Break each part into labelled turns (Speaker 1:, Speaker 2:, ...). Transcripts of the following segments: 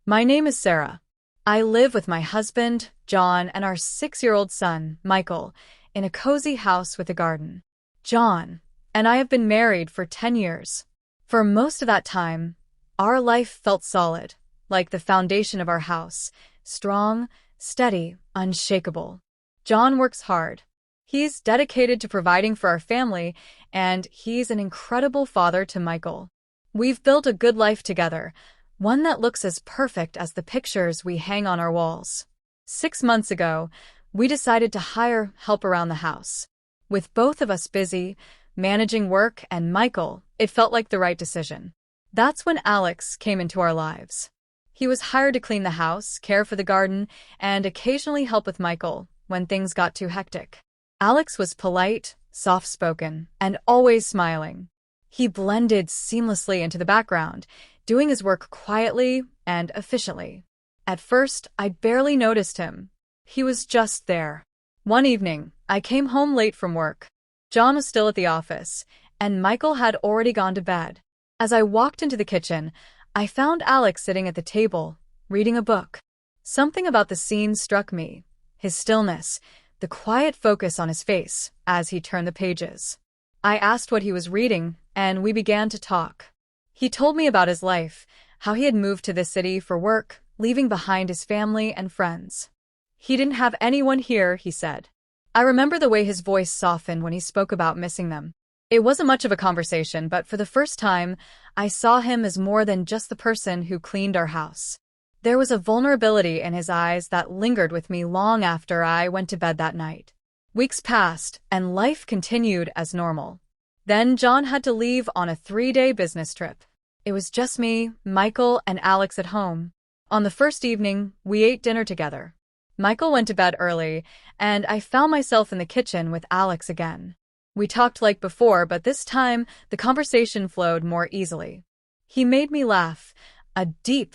Speaker 1: My name is Sarah. I live with my husband, John, and our 6-year-old son, Michael, in a cozy house with a garden. John and I have been married for 10 years. For most of that time, our life felt solid, like the foundation of our house, strong, steady, unshakable. John works hard. He's dedicated to providing for our family, and he's an incredible father to Michael. We've built a good life together, one that looks as perfect as the pictures we hang on our walls. 6 months ago, we decided to hire help around the house. With both of us busy, managing work and Michael, it felt like the right decision. That's when Alex came into our lives. He was hired to clean the house, care for the garden, and occasionally help with Michael when things got too hectic. Alex was polite, soft-spoken, and always smiling. He blended seamlessly into the background, doing his work quietly and efficiently. At first, I barely noticed him. He was just there. One evening, I came home late from work. John was still at the office, and Michael had already gone to bed. As I walked into the kitchen, I found Alex sitting at the table, reading a book. Something about the scene struck me. His stillness, the quiet focus on his face as he turned the pages. I asked what he was reading, and we began to talk. He told me about his life, how he had moved to this city for work, leaving behind his family and friends. He didn't have anyone here, he said. I remember the way his voice softened when he spoke about missing them. It wasn't much of a conversation, but for the first time, I saw him as more than just the person who cleaned our house. There was a vulnerability in his eyes that lingered with me long after I went to bed that night. Weeks passed, and life continued as normal. Then John had to leave on a 3-day business trip. It was just me, Michael, and Alex at home. On the first evening, we ate dinner together. Michael went to bed early, and I found myself in the kitchen with Alex again. We talked like before, but this time, the conversation flowed more easily. He made me laugh, a deep,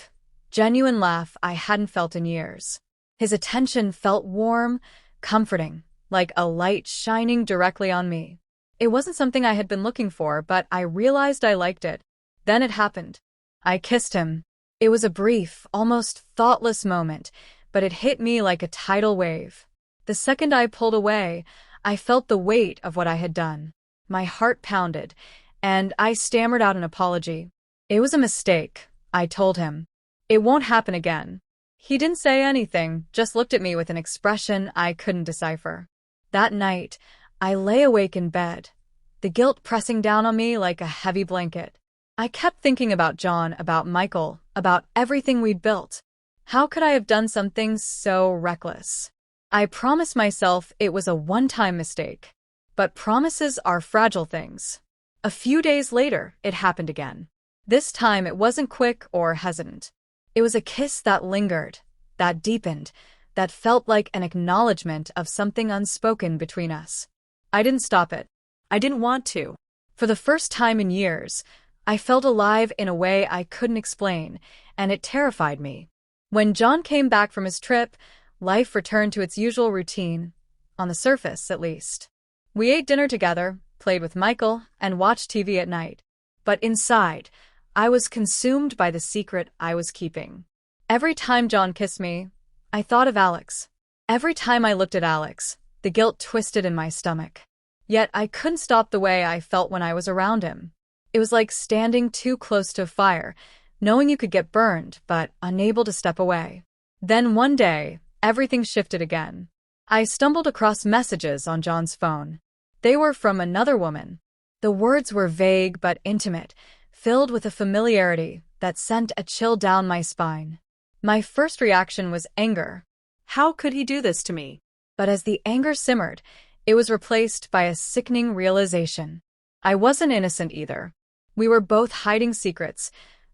Speaker 1: genuine laugh I hadn't felt in years. His attention felt warm, comforting, like a light shining directly on me. It wasn't something I had been looking for, but I realized I liked it. Then it happened. I kissed him. It was a brief, almost thoughtless moment, but it hit me like a tidal wave. The second I pulled away, I felt the weight of what I had done. My heart pounded, and I stammered out an apology. It was a mistake, I told him. It won't happen again. He didn't say anything, just looked at me with an expression I couldn't decipher. That night, I lay awake in bed, the guilt pressing down on me like a heavy blanket. I kept thinking about John, about Michael, about everything we'd built. How could I have done something so reckless? I promised myself it was a one-time mistake. But promises are fragile things. A few days later, it happened again. This time it wasn't quick or hesitant. It was a kiss that lingered, that deepened, that felt like an acknowledgement of something unspoken between us. I didn't stop it. I didn't want to. For the first time in years, I felt alive in a way I couldn't explain, and it terrified me. When John came back from his trip, life returned to its usual routine, on the surface at least. We ate dinner together, played with Michael, and watched TV at night. But inside, I was consumed by the secret I was keeping. Every time John kissed me, I thought of Alex. Every time I looked at Alex, the guilt twisted in my stomach. Yet I couldn't stop the way I felt when I was around him. It was like standing too close to a fire, knowing you could get burned, but unable to step away. Then one day, everything shifted again. I stumbled across messages on John's phone. They were from another woman. The words were vague but intimate, filled with a familiarity that sent a chill down my spine. My first reaction was anger.
Speaker 2: How could he do this to me?
Speaker 1: But as the anger simmered, it was replaced by a sickening realization. I wasn't innocent either. We were both hiding secrets,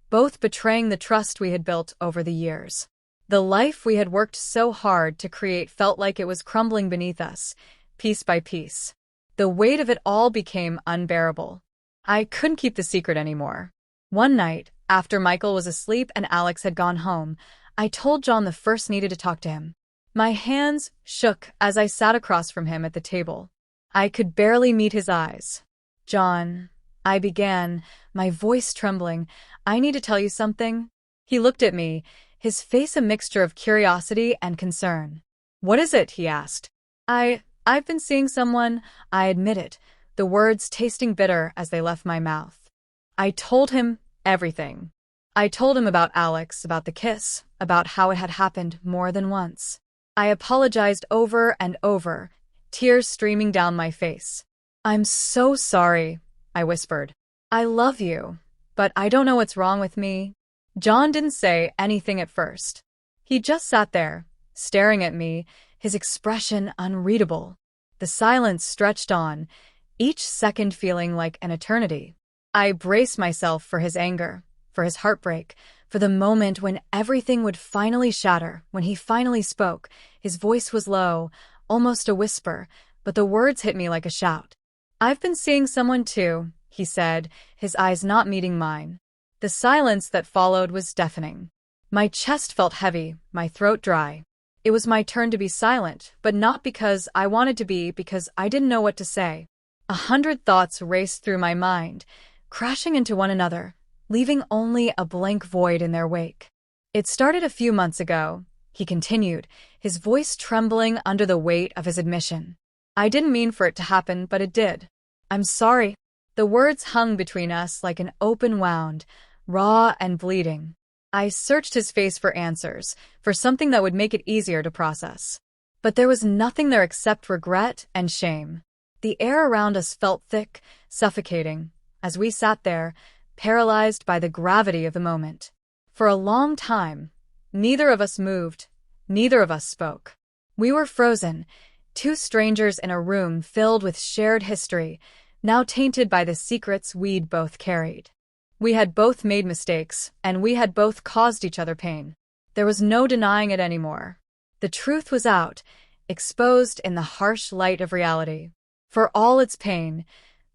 Speaker 1: both betraying the trust we had built over the years. The life we had worked so hard to create felt like it was crumbling beneath us, piece by piece. The weight of it all became unbearable. I couldn't keep the secret anymore. One night, after Michael was asleep and Alex had gone home, I told John the first needed to talk to him. My hands shook as I sat across from him at the table. I could barely meet his eyes. "John," I began, my voice trembling, "I need to tell you something." He looked at me, his face a mixture of curiosity and concern.
Speaker 2: "What is it?" he asked.
Speaker 1: I've been seeing someone," I admitted, the words tasting bitter as they left my mouth. I told him everything. I told him about Alex, about the kiss, about how it had happened more than once. I apologized over and over, tears streaming down my face. "I'm so sorry," I whispered. "I love you, but I don't know what's wrong with me." John didn't say anything at first. He just sat there, staring at me, his expression unreadable. The silence stretched on, each second feeling like an eternity. I braced myself for his anger, for his heartbreak, for the moment when everything would finally shatter. When he finally spoke, his voice was low, almost a whisper, but the words hit me like a shout. "I've been seeing someone too," he said, his eyes not meeting mine. The silence that followed was deafening. My chest felt heavy, my throat dry. It was my turn to be silent, but not because I wanted to be, because I didn't know what to say. 100 thoughts raced through my mind, crashing into one another, leaving only a blank void in their wake. "It started a few months ago," he continued, his voice trembling under the weight of his admission. "I didn't mean for it to happen, but it did. I'm sorry." The words hung between us like an open wound, raw and bleeding. I searched his face for answers, for something that would make it easier to process. But there was nothing there except regret and shame. The air around us felt thick, suffocating, as we sat there, paralyzed by the gravity of the moment. For a long time, neither of us moved, neither of us spoke. We were frozen, two strangers in a room filled with shared history, now tainted by the secrets we'd both carried. We had both made mistakes, and we had both caused each other pain. There was no denying it anymore. The truth was out, exposed in the harsh light of reality. For all its pain,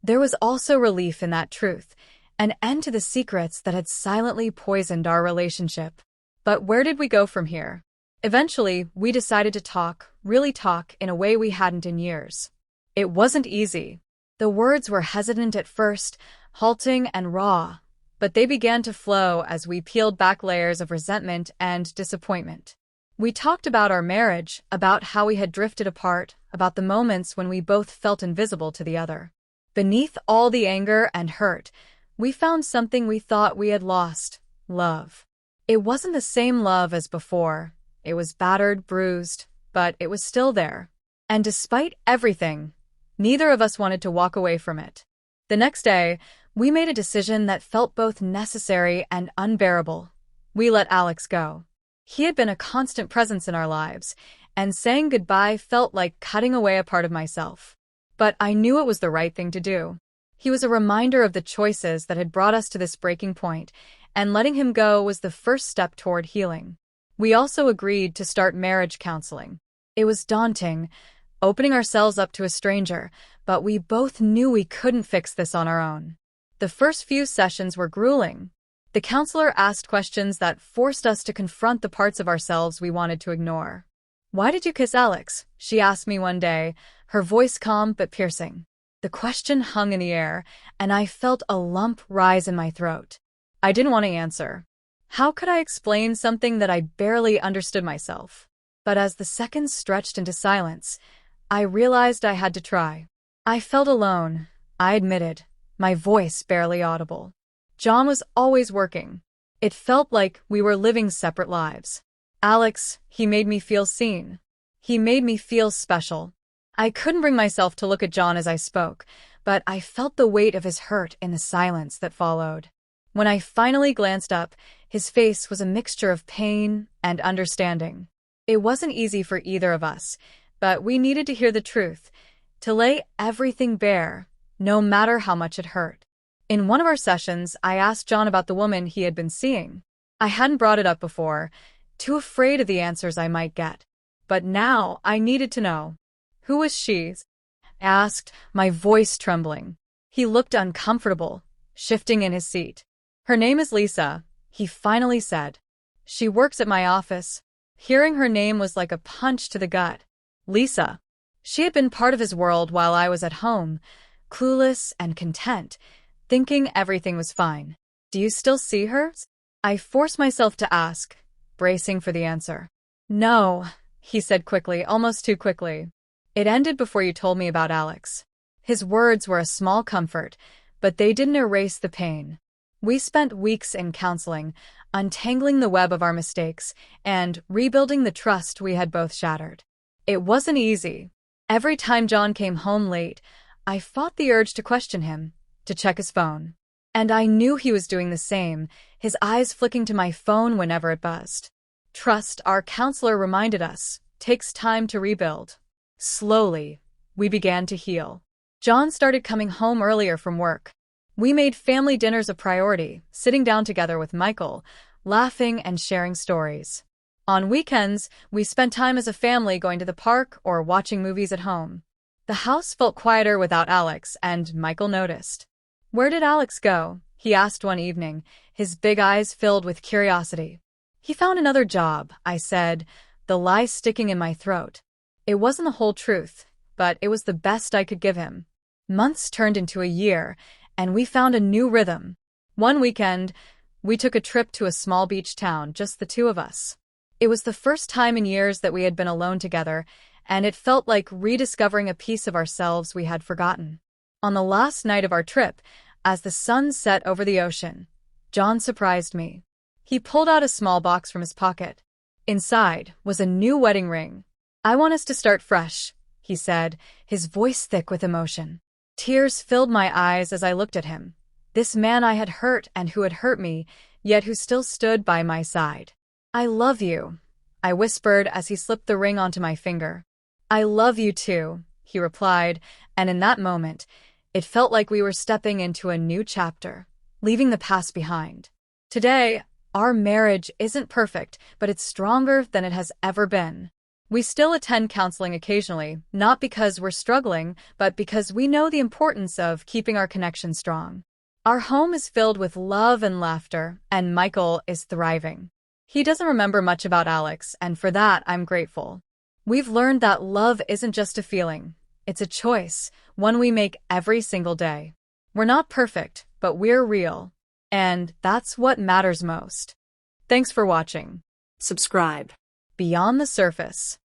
Speaker 1: there was also relief in that truth, an end to the secrets that had silently poisoned our relationship. But where did we go from here? Eventually, we decided to talk, really talk, in a way we hadn't in years. It wasn't easy. The words were hesitant at first, halting and raw, but they began to flow as we peeled back layers of resentment and disappointment. We talked about our marriage, about how we had drifted apart, about the moments when we both felt invisible to the other. Beneath all the anger and hurt, we found something we thought we had lost: love. It wasn't the same love as before. It was battered, bruised, but it was still there. And despite everything, neither of us wanted to walk away from it. The next day, we made a decision that felt both necessary and unbearable. We let Alex go. He had been a constant presence in our lives, and saying goodbye felt like cutting away a part of myself. But I knew it was the right thing to do. He was a reminder of the choices that had brought us to this breaking point, and letting him go was the first step toward healing. We also agreed to start marriage counseling. It was daunting, opening ourselves up to a stranger, but we both knew we couldn't fix this on our own. The first few sessions were grueling. The counselor asked questions that forced us to confront the parts of ourselves we wanted to ignore. "Why did you kiss Alex?" she asked me one day, her voice calm but piercing. The question hung in the air, and I felt a lump rise in my throat. I didn't want to answer. How could I explain something that I barely understood myself? But as the seconds stretched into silence, I realized I had to try. I felt alone, I admitted, my voice barely audible. John was always working. It felt like we were living separate lives. Alex, he made me feel seen. He made me feel special. I couldn't bring myself to look at John as I spoke, but I felt the weight of his hurt in the silence that followed. When I finally glanced up, his face was a mixture of pain and understanding. It wasn't easy for either of us, but we needed to hear the truth, to lay everything bare, no matter how much it hurt. In one of our sessions, I asked John about the woman he had been seeing. I hadn't brought it up before, too afraid of the answers I might get. But now I needed to know. "Who was she?" I asked, my voice trembling. He looked uncomfortable, shifting in his seat. "Her name is Lisa," he finally said. "She works at my office." Hearing her name was like a punch to the gut. Lisa. She had been part of his world while I was at home, clueless and content, thinking everything was fine. "Do you still see her?" I forced myself to ask, bracing for the answer. No, he said quickly, almost too quickly. It ended before you told me about Alex. His words were a small comfort, but they didn't erase the pain. We spent weeks in counseling, untangling the web of our mistakes, and rebuilding the trust we had both shattered. It wasn't easy. Every time John came home late, I fought the urge to question him, to check his phone. And I knew he was doing the same, his eyes flicking to my phone whenever it buzzed. Trust, our counselor reminded us, takes time to rebuild. Slowly, we began to heal. John started coming home earlier from work. We made family dinners a priority, sitting down together with Michael, laughing and sharing stories. On weekends, we spent time as a family going to the park or watching movies at home. The house felt quieter without Alex, and Michael noticed. "Where did Alex go?" he asked one evening, his big eyes filled with curiosity. "He found another job," I said, the lie sticking in my throat. It wasn't the whole truth, but it was the best I could give him. Months turned into a year, and we found a new rhythm. One weekend, we took a trip to a small beach town, just the two of us. It was the first time in years that we had been alone together, and it felt like rediscovering a piece of ourselves we had forgotten. On the last night of our trip, as the sun set over the ocean, John surprised me. He pulled out a small box from his pocket. Inside was a new wedding ring. "I want us to start fresh," he said, his voice thick with emotion. Tears filled my eyes as I looked at him. This man I had hurt and who had hurt me, yet who still stood by my side. "I love you," I whispered as he slipped the ring onto my finger. "I love you too," he replied, and in that moment, it felt like we were stepping into a new chapter, leaving the past behind. Today, our marriage isn't perfect, but it's stronger than it has ever been. We still attend counseling occasionally, not because we're struggling, but because we know the importance of keeping our connection strong. Our home is filled with love and laughter, and Michael is thriving. He doesn't remember much about Alex, and for that, I'm grateful. We've learned that love isn't just a feeling. It's a choice, one we make every single day. We're not perfect, but we're real. And that's what matters most. Thanks for watching.
Speaker 2: Subscribe.
Speaker 1: Beyond the Surface.